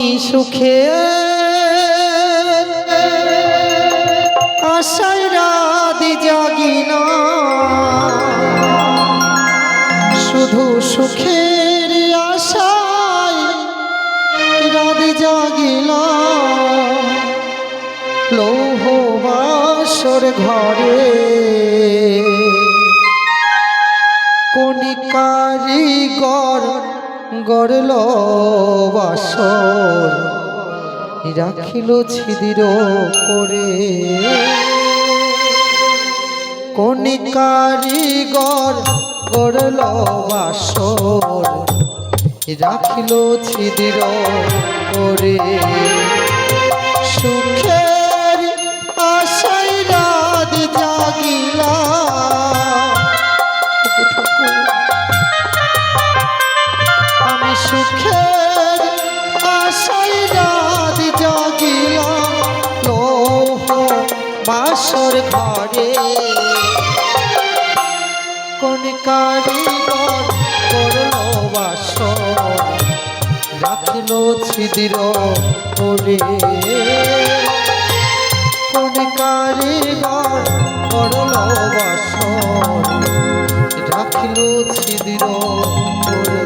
সুখে আশায় রাত জাগি না, শুধু সুখের আশায় রাত জাগি না। লৌহ বাসর ঘরে কোনি কারিগর গড়ল বাসর, রাখিল ছিদির করে। কোনি কারিগর গড়ল বাসর, রাখিল ছিদির করে। সুখের আশায় রাত জাগিলা, আমি সুখের আশায় রাত জাগিলাম। লৌহ বাসর ঘরে কোন কারিগর করল বাসর, রাখিল ছিদির করে। কোন কারিগর করল বাসর, রাখিল ছিদির করে।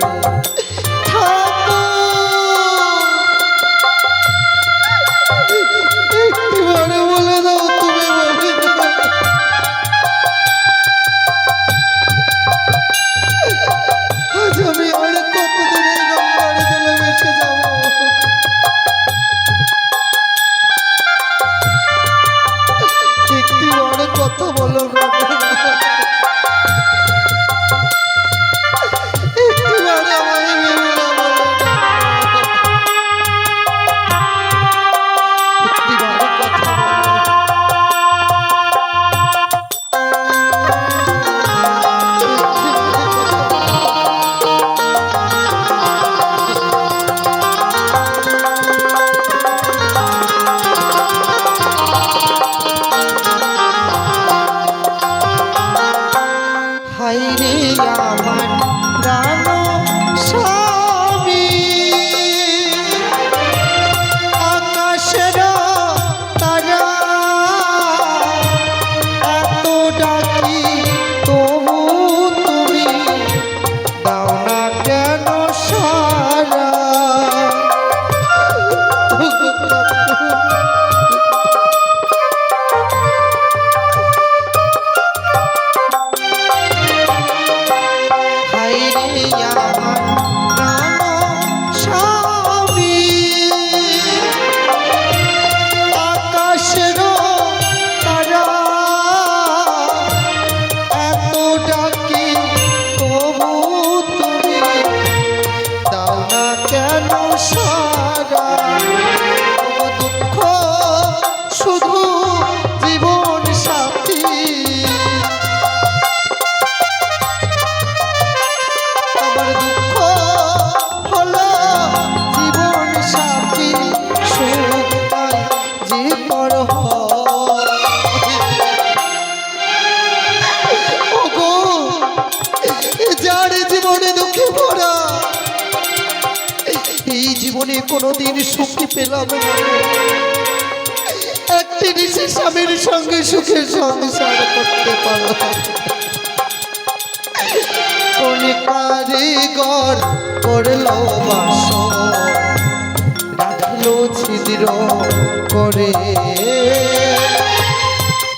কথা বলো না, আমার প্রাণ স্বামী আকাশের তারা, এত ডাকি তবু তুমি দাও না কেন সারা। এই জীবনে কোনোদিন সুখী পেলাম না, একটি নিশে স্বামীর সঙ্গে সুখের সংসার করতে পারলাম। কোন কারিগর করল বাসর, রাখিল ছিদির করে।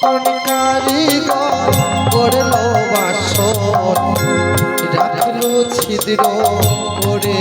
কোন কারিগর করল বাসর, রাখিল ছিদির করে।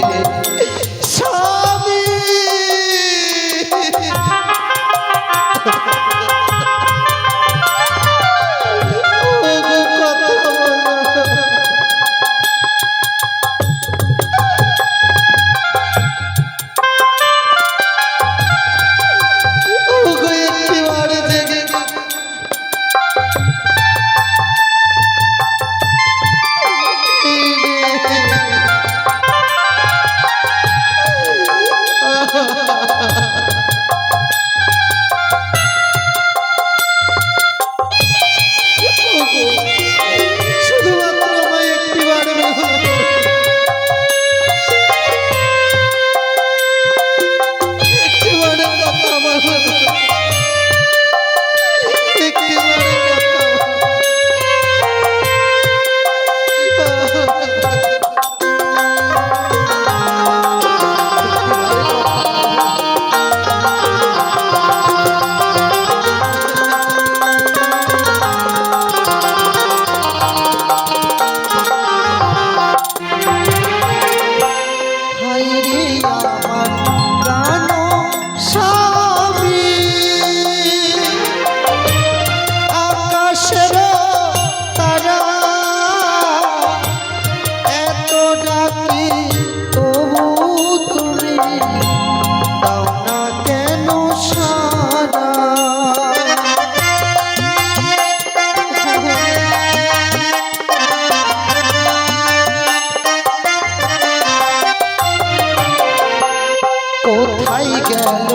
গেল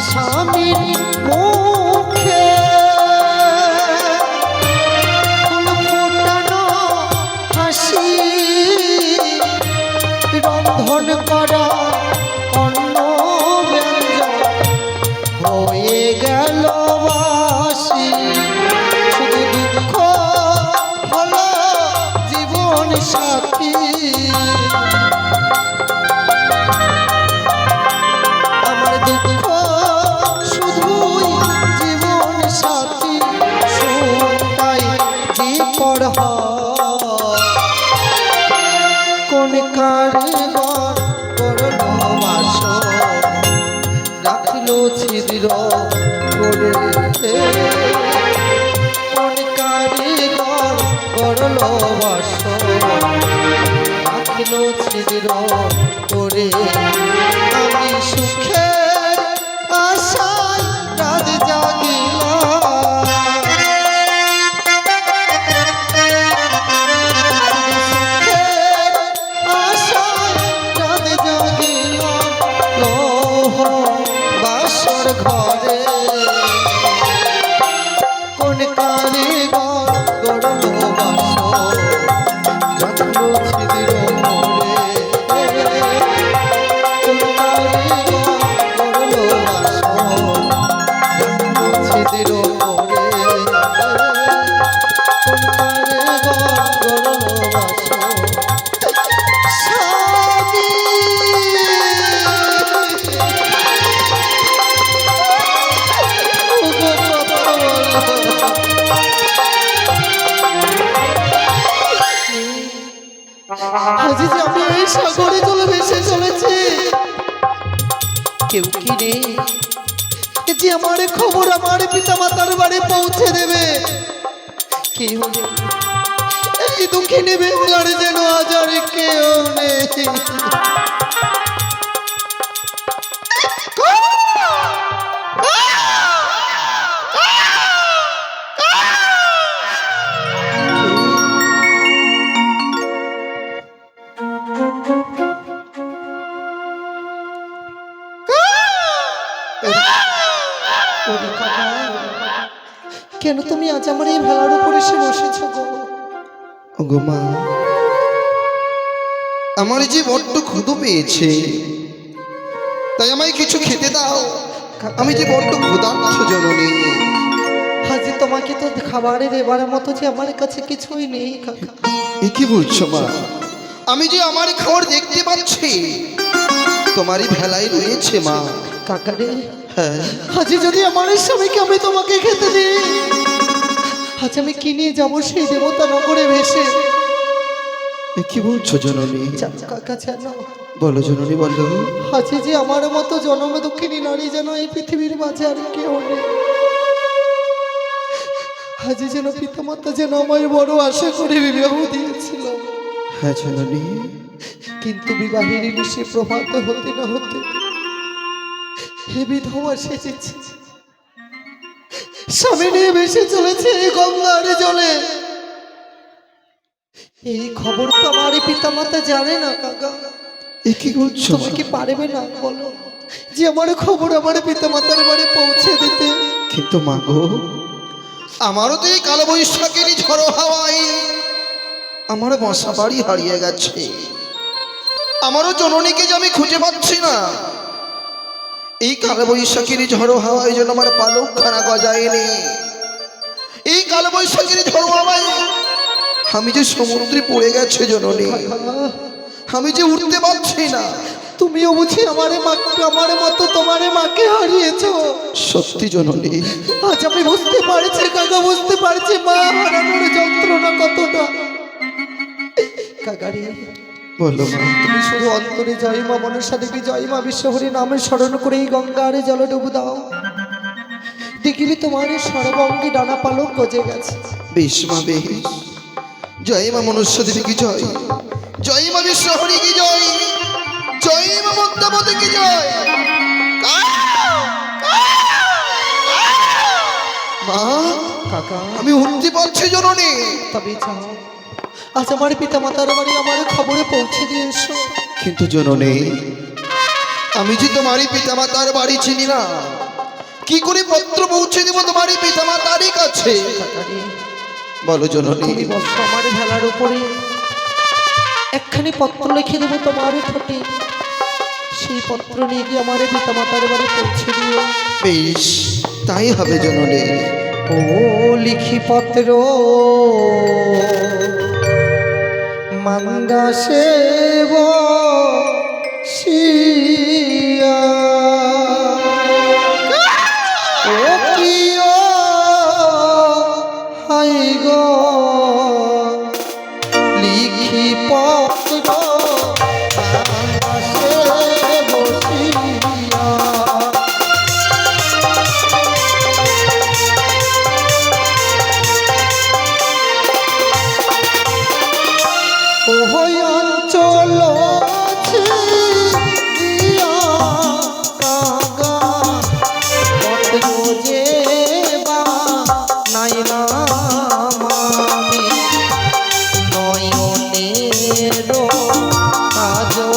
স্বামীর মুখে ফুল ফোটানো হাসি রন্ধন করা অন্ন ব্যঞ্জন হয়ে গেল বাসি শুধু দুঃখ হলো জীবন সাথী আমার দুঃখ শুধুই জীবন সাথী শুনতাই যে পড় কোন কারবার করলো বাসর রাখলো ছিদ্র করে কোন কারবার করলো বাসর রাখলো ছিদ্র করে আমি সুখে আশায় রাত জাগিলাম ঘরে কোন কারিগর গড়ল বাসর রাখলো ছিদ্র করে কোন কারিগর গড়ল বাসর রাখলো ছিদ্র করে কোন কারিগর গড়ল বাসর আজ যে আমি এই সাগরে চলে ভেসে চলেছি কেউ কি রে যে আমার খবর আমার পিতা মাতার বাড়ি পৌঁছে দেবে কেউ এই দুঃখিনী বেঙ্গলার যেন আজ আর কেউ নেই কেন তুমি আজ আমার এই ভেলার উপরে এসে বসেছ গো মা আমার যে বড্ড ক্ষুধা পেয়েছে তাই আমায় কিছু খেতে দাও আমি যে বড্ড ক্ষুধার্ত জননী আজ তোমাকে তো খাবারে দেবার মতো যে আমার কাছে কিছুই নেই কাকা এ কি বলছো মা আমি যে আমার খাবার দেখতে পাচ্ছি তোমারই ভেলায় রয়েছে মা কাকা রে হ্যাঁ আজ যদি আমার স্বামীকে আমি তোমাকে খেতে দিই আজ আমি কি নিয়ে যাবো সেই দেবতা নগরে ভেসে এ কি বলছো জননী কাকা জানো বলো জননী বলো আজ যে আমার মতো জনম দুঃখিনী নারী যেন এই পৃথিবীর মাঝে আর কেউ নেই আজ যেন পিতামাতা যেন আমায় বড় আশা করে বিবাহ দিয়েছিল হ্যাঁ জননী কিন্তু বিবাহের নিশে প্রভাত হতে না হতে হে বিধবা সেজেছে স্বামী নিয়ে ভেসে চলেছে এই গঙ্গার জলে এই খবর তো আমার পিতা মাতা জানে না কাকা এ কি করছো তুমি কি পারবে না বলো যে আমার খবর আমার পিতা মাতার বাড়ি পৌঁছে দিতে কিন্তু মা গো আমারও তো এই কালো বৈশাখেরই ঝড়ো হাওয়ায় আমার বাসা বাড়ি হারিয়ে গেছে আমারও জননীকে যে আমি খুঁজে পাচ্ছি না এই কালো বৈশাখের ঝড়ো হাওয়ায় যেন আমার পালকখানা গজায়নি এই কালো বৈশাখের ঝড়ো হাওয়ায় আমি যে সমুদ্রে পড়ে গেছে জননী আমি যে উঠতে পারছি না তুমিও বুঝি আমার মতো তোমার মাকে হারিয়েছো সত্যি জননী আজ আমি বুঝতে পারছি কাকা বুঝতে পারছি মা হারানোর যন্ত্রণা কতটা কাকারি বলো মা তুমি শুধু অন্তরে জয় মা মনসা দেবী জয় মা বিশ্বহরি নামে স্মরণ করে এই গঙ্গারে জল ডুবু দাও দেখিবি তোমার সর্বঙ্গে ডানা পালক গজে গেছে বেশ মা বেশ জয় মা মনুষ্য দেবী কি জয় জয় মা বিশ্বহরি কি জয় জয় মা মদ্যাবতী কি জয় মা কাকা আমি উঠতে পারছি জননী তবে যাও আজ আমার পিতা মাতার বাড়ি আমার খবরে পৌঁছে দিয়ে এসো কিন্তু জননী আমি যে তোমারই পিতামাতার বাড়ি চিনি না, কি করে পত্র পৌঁছে দেব তোমারই পিতামাতারই কাছে? কাকারে, বলো জননী। তুমি বলছো আমার ভেলার উপরে একখানি পত্র লিখে দেবো তোমার ঠোঁটে, সেই পত্র নিয়ে গিয়ে আমার পিতামাতার বাড়ি পৌঁছে দিও। বেশ, তাই হবে জননী। ও লিখি পত্র মান্দা সেব শিয়া, ও প্রিয় হাই গো লিখি পত্র মান্দা সেব শিয়া। ওই অঞ্চল ছিয়া কাগা পত্র যে বা নাইলাম আমি নয়নের কাজল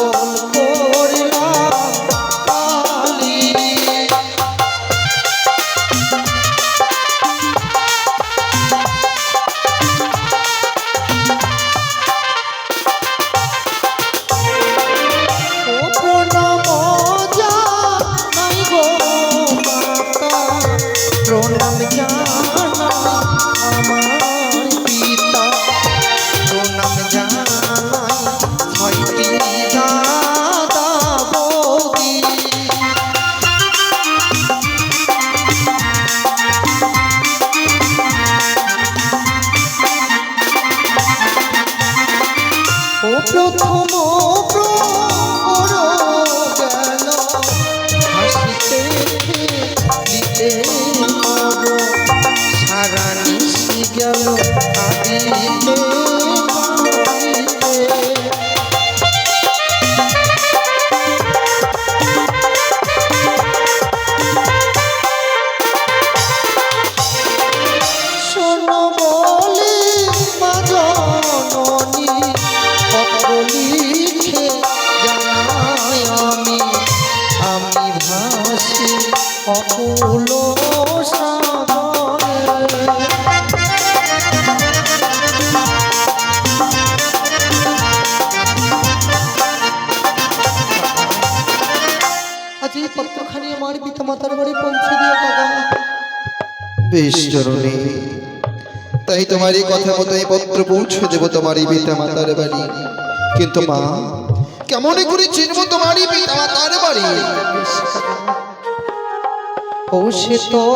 করলাম কালি। ও প্রণাম জানাই গো মাতা, প্রণাম জানাই আমার পিতা, প্রণাম জানাই ছয়টি দাদা বৌদি। ও প্রথম প্রহর গেল হাসিতে খেলিতে মর, সারা নিশি গেল কাঁদিতে কাঁদিতে। শোনো বলি মা জননী, পত্র লিখে জানাই আমি ভাসি অকুল সাগরে। আজ এই পত্রখানি আমার পিতামাতার বাড়ি পৌঁছে দিও কাকা। বেশ জননী, তাই তোমারই কথা মতো এই পত্র পৌঁছে দেব তোমারই পিতামাতার বাড়ি। কিন্তু মা, কেমন করে চিনবো তোমারই পিতামাতার বাড়ি? ও সে তো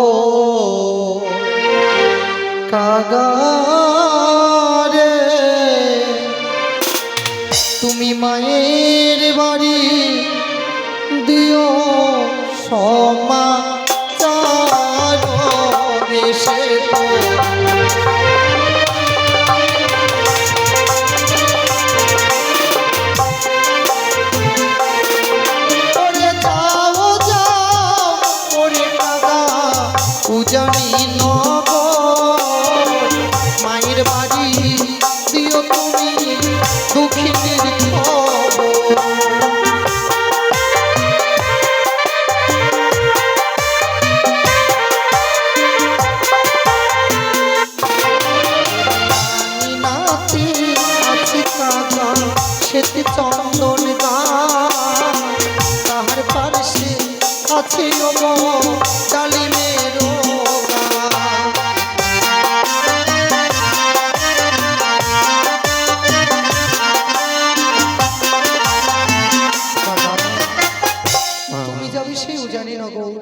কাগারে, তুমি মায়ের বাড়ি দিও সমাচার রে। সে তো ওরে যাও যাও ওরে কাকা উজানি নগর, মায়ের বাড়ি দিও তুমি দুঃখিনীর খবর। নাতি আছে কাকা সেটি চন্দন গাছ, তাহার পার্শ্বে আছে ডালিমের তুমি যাবে সেই উজানি নগর।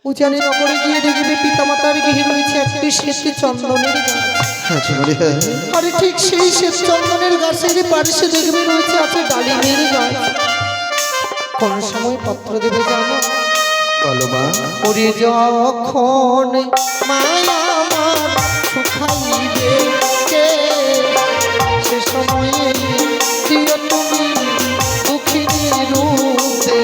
উজানি নগরে গিয়ে দেখবে পিতামাতার গৃহে রয়েছে একটি শ্বেত চন্দনের গাছ। হ্যাঁ জননী, হ্যাঁ। আরে ঠিক সেই শ্বেত চন্দনের গাছের পার্শ্বে দেখবে রয়েছে আছে ডালিমের গাছ। কোন সময় পত্র দেবে জানো? বলো মা। ওরে যখন মায়া আমার শুকাইবে কে, সে সময়ে দিও তুমি দুঃখিনী রূপে।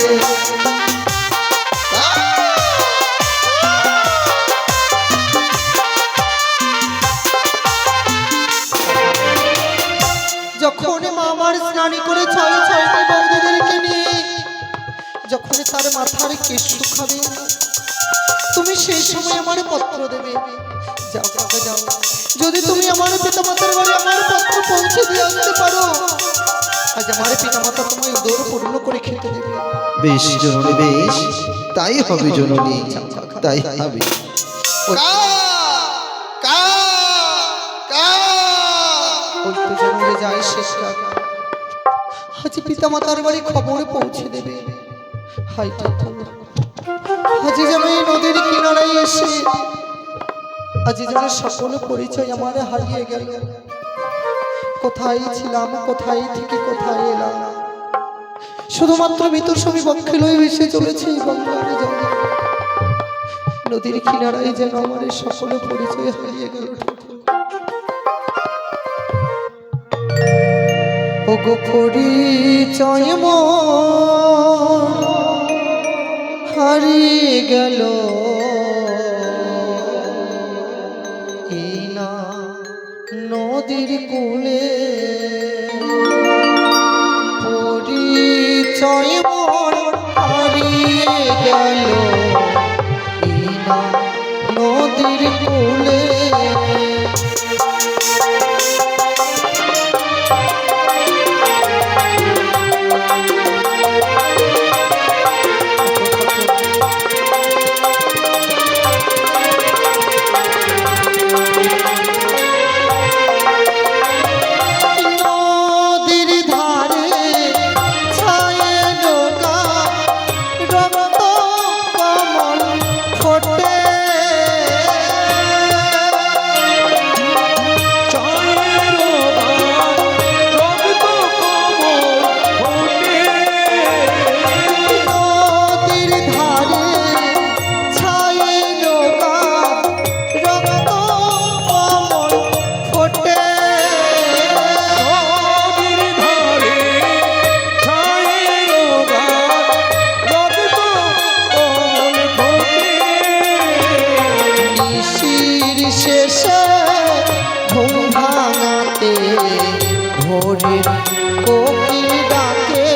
যখন মামার স্নানি করে ছয় ছয়টি বৌদিদেরকে নিয়ে যখন আমার মাথার কেশ শুকাবে, তুমি সেই সময় আমার পত্র দেবে। যাও কাকা যাও, যদি তুমি আমার পিতামাতার বাড়ি আমার পত্র পৌঁছে দিয়ে আসতে পারো, আজ আমার পিতামাতা তোমায় উদর পূর্ণ করে খেতে দেবে। বেশ জননী, বেশ তাই হবে জননী, তাই হবে। ওই তো জঙ্গলে যায় শেষ রাত, আজ পিতামাতার বাড়ি খবর পৌঁছে দেবে। হাই ঠাকুর, আজ যেন এই নদীর কিনারায় এসে আজ যেন সকল পরিচয় আমার হারিয়ে গেল। কোথায় ছিলাম, কোথায় থেকে কোথায় এলাম, শুধুমাত্র ভিতর সবই বক্ষে লয়ে ভেসে চলেছে গঙ্গার জলে। নদীর কিনারায় যেন আমার এই সকল পরিচয় হারিয়ে গেল। ওগো পরিচয় মোর হারিয়ে গেল, এই না নদীর কূলে। পরিচয় মোর হারিয়ে গেল, এই না নদীর কূলে। ভোরের কোকিল ডাকে,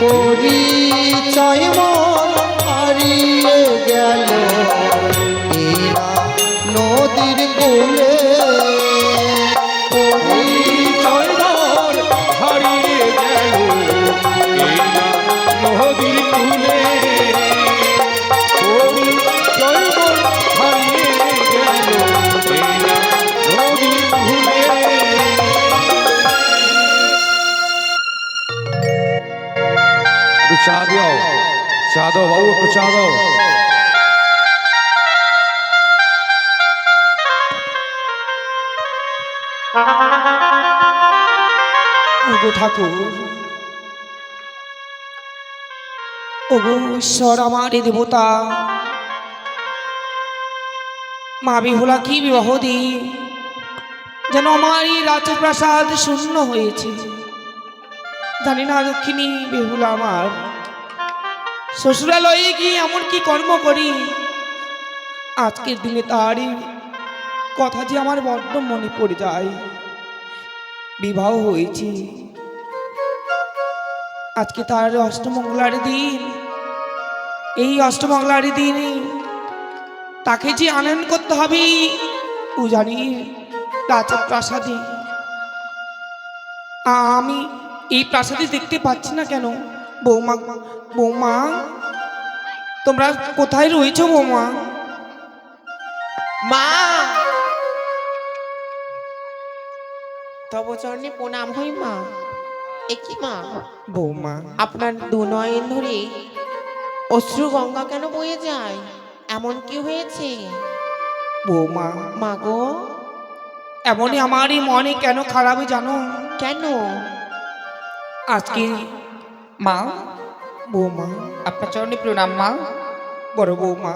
পরিচয় মোর হারিয়ে গেল, এই না নদীর কূলে। পরিচয় মোর হারিয়ে গেল, এই না নদীর কূলে। পরিচয় মোর হারিয়ে গেল, এই না নদীর কূলে। চা দাও, চা দাও বাবু, একটু চা দাও। ওগো ঠাকুর, ওগো ঈশ্বর, আমার এ দেবতা মা বিহুলা কি বিবাহ দিই, যেন আমার এই রাজপ্রাসাদ শূন্য হয়েছে। জানি না দক্ষিণী বেহুলা আমার শ্বশুরালয়ে গিয়ে এমন কি কর্ম করি, আজকের দিনে তারই কথা যে আমার বড্ড মনে পড়ে যায়। বিবাহ হয়েছে, আজকে তার অষ্টমঙ্গলার দিন। এই অষ্টমঙ্গলার দিনে তাকে যে আনয়ন করতে হবে ও জানি রাজপ্রাসাদে। আমি এই প্রাসাদে দেখতে পাচ্ছি না কেন? বৌমা, বৌমা, তোমরা কোথায় রয়েছো বৌমা? মা, তব চরণে প্রণাম হই মা। একই মা, বৌমা, আপনার দুনয়ন ধরে অশ্রু গঙ্গা কেন বয়ে যায়? এমন কি হয়েছে বৌমা, মা গো? এমনই আমারই মনে কেন খারাপ জানো? কেন? আজকে মা, বৌমা, আপনার চরণে প্রণাম মা। বড় বৌমা,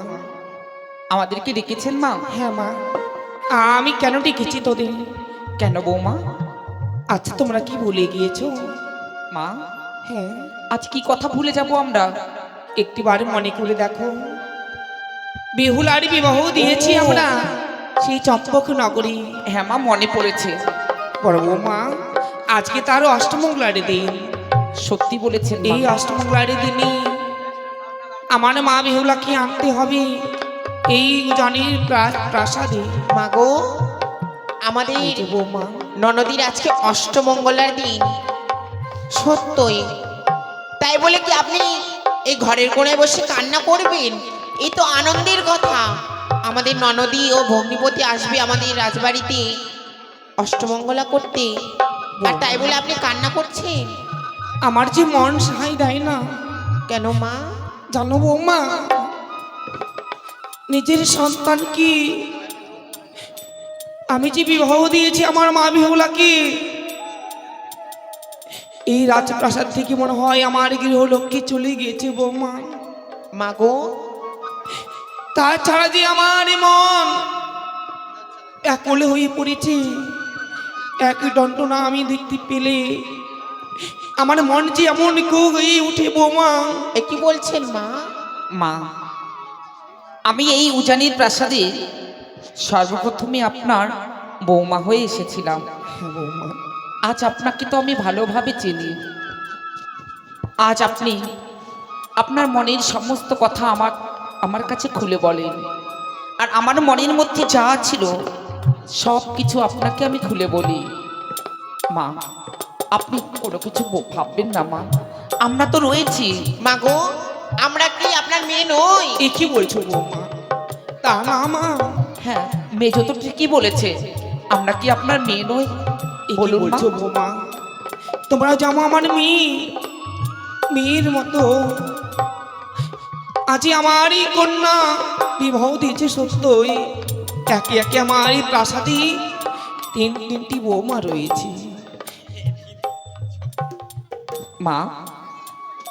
আমাদেরকে ডেকেছেন মা? হ্যাঁ মা, আমি কেন ডেকেছি তোদের? কেন বৌমা? আচ্ছা তোমরা কি ভুলে গিয়েছো? মা, হ্যাঁ, আজ কি কথা ভুলে যাব আমরা? একটিবার মনে করে দেখো, বেহুলার বিবাহ দিয়েছি আমরা সেই চম্পক নগরী। হ্যাঁ মা, মনে পড়েছে। বড় বৌমা, আজকে তার অষ্টমঙ্গলার দিন। সত্যি বলেছেন মা। এই অষ্টমঙ্গলার দিনে আমার মা বেহুলাকে আনতে হবে এই উজানির প্রাসাদে। মাগো, আমাদের এই যে বৌমা, ননদীর আজকে অষ্টমঙ্গলার দিন, সত্যই। তাই বলে কি আপনি এই ঘরের কোণায় বসে কান্না করবেন? এই তো আনন্দের কথা। আমাদের ননদী ও ভগ্নিপতি আসবে আমাদের রাজবাড়িতে অষ্টমঙ্গলা করতে, আর তাই বলে আপনি কান্না করছেন আমার যে মন সাহাই দেয় না। কেন মা? জানো বৌমা, নিজের সন্তান কি আমি যে বিবাহ দিয়েছি আমার মা বেহুলাকে, এই রাজপ্রাসাদ থেকে মনে হয় আমার গৃহলক্ষ্মী চলে গিয়েছে বৌমা। মাগো, তাছাড়া যে আমার মন একলে হয়ে পড়েছে, এক দণ্ডনা আমি দেখতে পেলে আমার মন যে এমন কেউ হয়ে উঠে বৌমা। এ কি বলছেন মা? মা, আমি এই উজানির প্রাসাদে সর্বপ্রথমে আপনার বৌমা হয়ে এসেছিলাম। আজ আপনাকে তো আমি ভালোভাবে চিনি। আজ আপনি আপনার মনের সমস্ত কথা আমার কাছে খুলে বলেন, আর আমার মনের মধ্যে যা ছিল সব কিছু আপনাকে আমি খুলে বলি। মা, আপনি কোনো কিছু ভাববেন না মা, আমরা তো রয়েছি। মাগো, আমরা কি আপনার মেয়ে নই? এ কি বলছো বৌমা? তা না মা, হ্যাঁ, মেজো তো ঠিকই বলেছে, আমরা কি আপনার মেয়ে নই? এ কি বলুন মা। বলছো বৌমা? তোমরা যেমন আমার মেয়ের মতো আজ আমারই কন্যা বিবাহ দিয়েছে সত্যই। একে একে আমার এই প্রাসাদে তিনটি বৌমা রয়েছে। মা,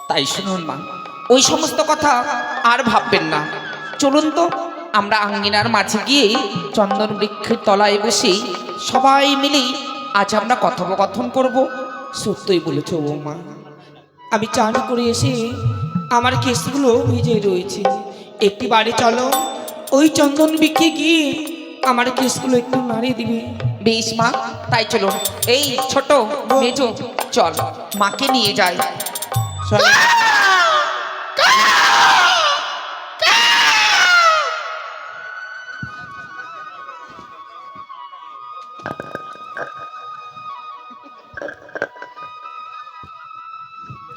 তাই শুনুন মা, ওই সমস্ত কথা আর ভাববেন না। চলুন তো আমরা আঙ্গিনার মাঝে গিয়ে চন্দন বৃক্ষের তলায় বসে সবাই মিলে আজ আমরা কথোপকথন করব। সত্যই বলেছো বৌমা। আমি চান করে এসে আমার কেসগুলো ভিজে রয়েছে। একটি বাড়ি চলো, ওই চন্দন বৃক্ষে গিয়ে আমার কেসগুলো একটু নাড়িয়ে দিবে। বেশ মা, তাই চলুন। এই ছোট মেজো, চল মাকে নিয়ে যাই।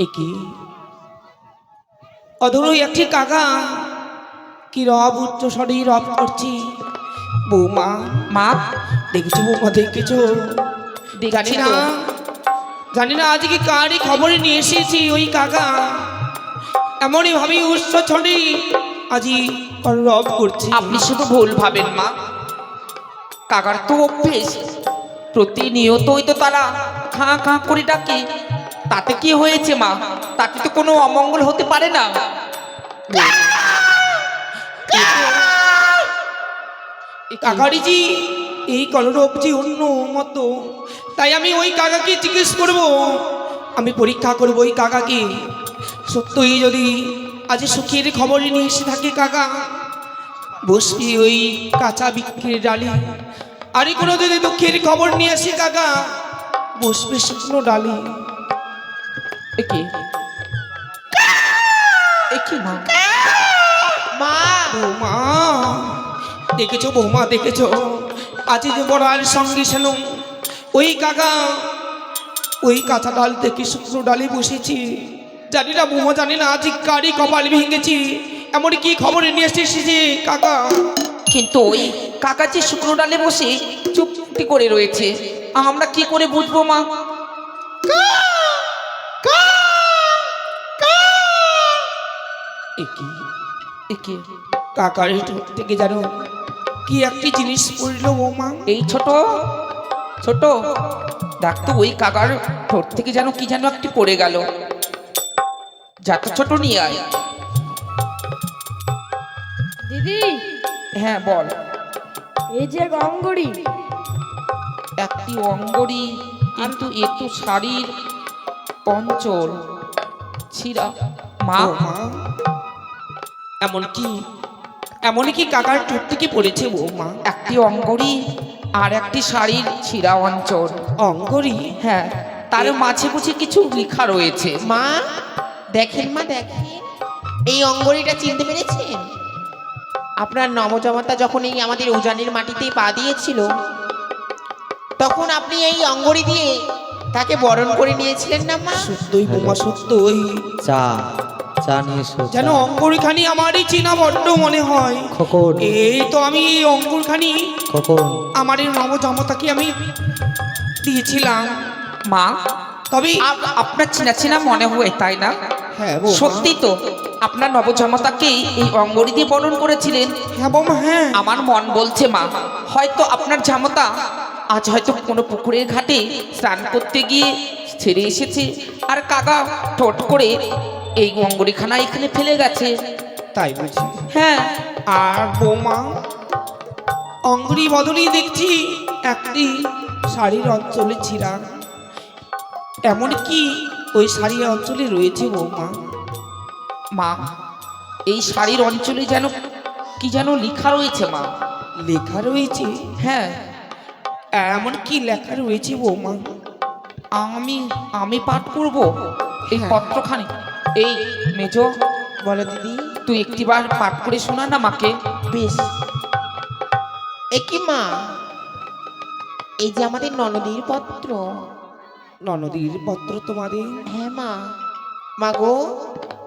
একে অধরই একটি কাকা কি রব উচ্চ স্বরে রব করছি। বৌমা, মা, দেখেছো বৌমা, দেখেছো? জানি দেখছি না, তো। জানি না আজকে কারই খবরে নিয়ে এসেছি ওই কাকা এমনই ভাবে উচ্চ ছড়ি আজি রব করছি। আপনি শুধু ভুল ভাবেন মা, কাকার তো অভ্যেস প্রতিনিয়তই তো তারা খাঁ খাঁ করে ডাকে। তাতে কি হয়েছে মা? তাতে তো কোনো অমঙ্গল হতে পারে না। কাকারি জি এই কলরব যে অন্য মতো, তাই আমি ওই কাকাকে জিজ্ঞেস করব, আমি পরীক্ষা করব ওই কাকাকে। সত্যই যদি আজ সুখের খবর নিয়ে এসে থাকে কাকা, বসবি ওই কাঁচা বিক্রির ডালি। আরে কোনো যদি দুঃখের খবর নিয়ে আসে কাকা, বসবে শুকনো ডালি। একে একে মা, মা, বৌমা, দেখেছো বৌমা, দেখেছো? আজ যে বড়ার সঙ্গে শোনো ওই কাকা ওই কাঁচা ডাল থেকে শুকনো ডালে বসেছি। জানি না বৌমা, জানি না আজ কারি কপাল ভেঙেছি, এমন কি খবরে নিয়ে এসেছে কাকা। কিন্তু ওই কাকা যে শুকনো ডালে বসে চুপটি করে রয়েছে, আমরা কি করে বুঝবো মা? একি একে কাকার ঠোঁট থেকে জানো কি একটি জিনিস পড়লো বৌমা? এই ছোট ছোট দেখ তো, ওই কাকার ঠোঁট থেকে যেন কি যেন একটি পড়ে গেল। যা তো ছোট, নিয়ে আয়। দিদি, হ্যাঁ বল। এই যে গঙ্গড়ি, একটি অঙ্গরি, কিন্তু এ তো শাড়ির অঞ্চল ছিঁড়া। মা, বৌমা, এমন কি কাকার ঠোঁট থেকে পড়েছে বৌমা? একটি অঙ্গরি আর একটি শাড়ির ছিঁড়া অঞ্চল। অঙ্গরি? হ্যাঁ, তার মাঝে বুঝে কিছু লেখা রয়েছে। মা দেখেন, মা দেখেন, এই অঙ্গরিটা চিনতে পেরেছেন? আপনার নবজামাতা যখন এই আমাদের উজানির মাটিতে পা দিয়েছিল, তখন আপনি এই অঙ্গরি দিয়ে তাকে বরণ করে নিয়েছিলেন না মা? সত্যই বৌমা, সত্যই চা চা নিয়ে এসো, যেন চা। অঙ্কুরখানি আমারই চেনা বড্ড মনে হয়। খোকন এই তো আমি এই অঙ্কুরখানি খোকন আমার এই নবজামতাকে আমি দিয়েছিলাম। মা, তবে আপনার চেনা চেনা মনে হয়, তাই না? হ্যাঁ বৌমা। সত্যি তো আপনার নবজামাতাকে এই অঙ্গরি দিয়ে বরণ করেছিলেন? হ্যাঁ বৌমা, হ্যাঁ। আমার মন বলছে মা, হয়তো আপনার জামাতা আজ হয়তো কোনো পুকুরের ঘাটে স্নান করতে গিয়ে ছেড়ে এসেছে, আর কাকা ঠোঁট করে এই অঙ্গরিখানা এখানে ফেলে গেছে। তাই বুঝি? হ্যাঁ। আর বৌমা, অঙ্গুরি বদলি দেখছি একটি শাড়ির অঞ্চলে ছিঁড়া, এমনকি ওই শাড়ির অঞ্চলে রয়েছে বৌমা। মা, এই শাড়ির অঞ্চলে যেন কি যেন লেখা রয়েছে মা। লেখা রয়েছে? হ্যাঁ। এমন কি লেখা রয়েছে বৌমা? আমি আমি পাঠ করব এই হ্যাঁ। পত্রখানি। এই মেজো, বলো দিদি। তুই একটিবার পাঠ করে শোনা না মাকে। বেশ। একই মা, এই যে আমাদের ননদীর পত্র। ননদীর পত্র তোমাদের? হ্যাঁ মা। মা গো,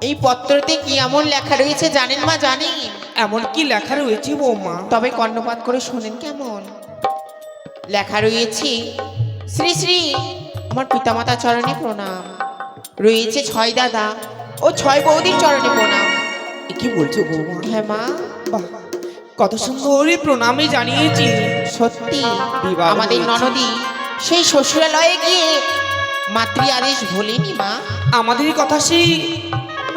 এই পত্রতে কি এমন লেখা রয়েছে জানেন মা? জানি। এমন কি লেখা রয়েছে বৌমা? তবে কর্ণপাত করে শোনেন কেমন। লেখা রয়েছে, শ্রী শ্রী আমার পিতামাতা চরণে প্রণাম। রয়েছে 6 দাদা ও 6 বৌদির চরণে প্রণাম। এ কি বলছো বৌমা? হ্যাঁ মা, বাহ, কত সুন্দর প্রণামে জানিয়েছি। সত্যি বিবাহ আমাদের হয়েছে। ননদী সেই শ্বশুরালয়ে গিয়ে মাতৃ আদেশ ভোলেনি মা। আমাদের কথা সেই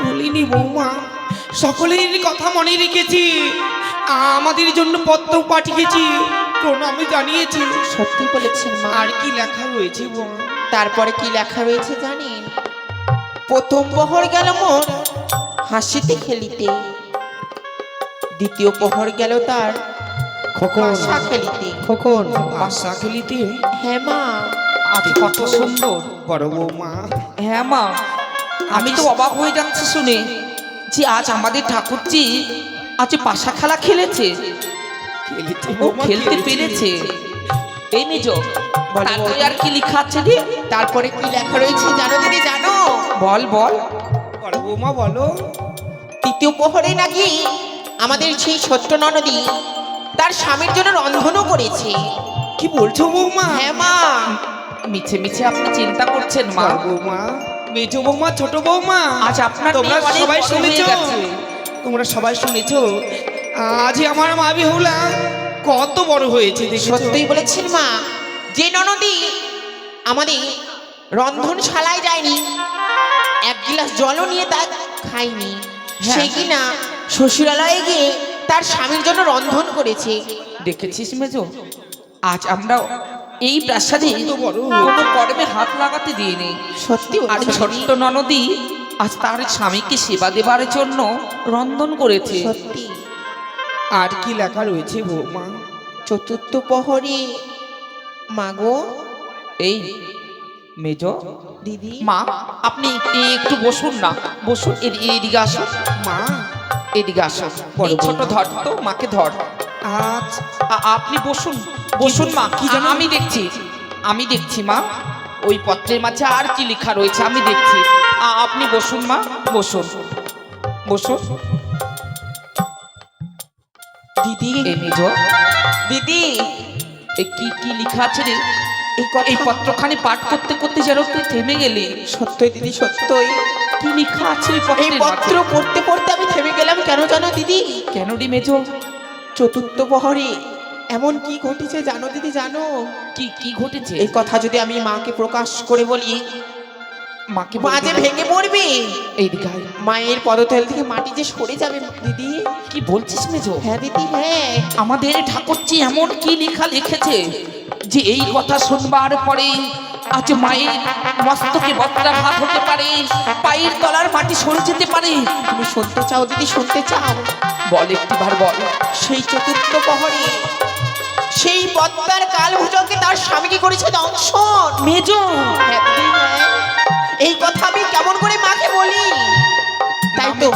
বলিনি বৌমা, সকলের কথা মনে রেখেছি, আমাদের জন্য পত্র পাঠিয়েছি, প্রণামে জানিয়েছি। সত্যি বলেছেন মা। আর কি লেখা রয়েছে বৌমা? তারপরে কি লেখা রয়েছে জানেন? প্রথম প্রহর গেল মোর হাসিতে খেলিতে, দ্বিতীয় প্রহর গেল তার খোকন পাশা খেলিতে। খোকন বাসা খেলিতে? হ্যাঁ মা। আজ কত সুন্দর। বড় বৌমা, হ্যাঁ মা, আমি তো অবাক হয়ে যাচ্ছি শুনে যে আজ আমাদের ঠাকুরজি আজ পাশা খেলা খেলেছে, খেলেছে ও বৌমা, খেলতে খেলেছে। পেরেছে। এই মেজো, বলো, তারপরে বলো। আর কি লেখা আছে রে? তারপরে কি লেখা রয়েছে জানো দিদি? জানো? বল বল। বড় বৌমা বলো। তৃতীয় প্রহরে নাকি আমাদের সেই ছোট্ট ননদী তার স্বামীর জন্য রন্ধনও করেছে। কি বলছো বৌমা? হ্যাঁ মা। মিছে মিছে আপনি চিন্তা করছেন মা। বড় বৌমা, মেজো বৌমা, ছোট বৌমা, আজ আপনার তোমরা মেয়ে অনেক সবাই বড় হয়ে শুনেছো? গেছে। তোমরা সবাই শুনেছো আজ আমার মা বিহুলা কত বড় হয়েছে দেখেছো? সত্যই বলেছেন মা। যে ননদী আমাদের রন্ধনশালায় যায়নি, এক গিলাস জলও নিয়ে তা খায়নি, সে কিনা শ্বশুরালয়ে গিয়ে তার স্বামীর জন্য রন্ধন করেছে। দেখেছিস মেজো, আজ আমরা এই প্রাসাদে কত বড় কোনো কর্মে হাত লাগাতে দিইনি। সত্যি আর বলেছেন ছোট্ট ননদী আজ তার স্বামীকে সেবা দেবার জন্য রন্ধন করেছে। সত্যি। আর কি লেখা রয়েছে বৌমা? চতুর্থ প্রহরে মাগো এই মেজো, দিদি। মা আপনি একটু বসুন না, বসুন। এদিকে আসুন মা, এদিকে আসুন। বড় এই ছোট বৌমা। ধর তো, মাকে ধর। আজ আপনি বসুন, বসুন মা। কি জানো? আমি দেখছি, আমি দেখছি মা, ওই পত্রের মাঝে আর কি লেখা রয়েছে আমি দেখছি। আপনি বসুন মা, বসুন বসুন। দিদি। এই মেজো, দিদি। এ কি কি লেখা আছে রে? এই কথা এই পত্রখানি পাঠ করতে করতে যেন তুই থেমে গেলি। সত্যই দিদি, সত্যই। কি লেখা আছে এই এই পত্রের পত্র মাঝে? পড়তে পড়তে আমি থেমে গেলাম। কেন জানো দিদি? কেন রে মেজো? চতুর্থ প্রহরে এমন কি ঘটেছে জানো দিদি? জানো? কি কি ঘটেছে? এই কথা যদি আমি মাকে প্রকাশ করে বলি, মাকে মা যে ভেঙে পড়বে। এই দিকে আয়। মায়ের পদতল থেকে মাটি যে সরে যাবে দিদি। কি বলছিস মেজো? হ্যাঁ দিদি, হ্যাঁ। আমাদের ঠাকুরজি এমন কি লেখা লিখেছে যে এই কথা শুনবার পরে আজ মায়ের মস্তকে বজ্রাঘাত হতে পারে, পায়ের তলার মাটি সরে যেতে পারে। তুমি শুনতে চাও দিদি? শুনতে চাও? বল একটিবার বল। সেই চতুর্থ প্রহরে সেই পদ্মার কালভূজকে তার স্বামীকে করেছে দংশন। মেজো হ্যাঁ, এই কথা আমি কেমন করে মাকে বলি? তাই তো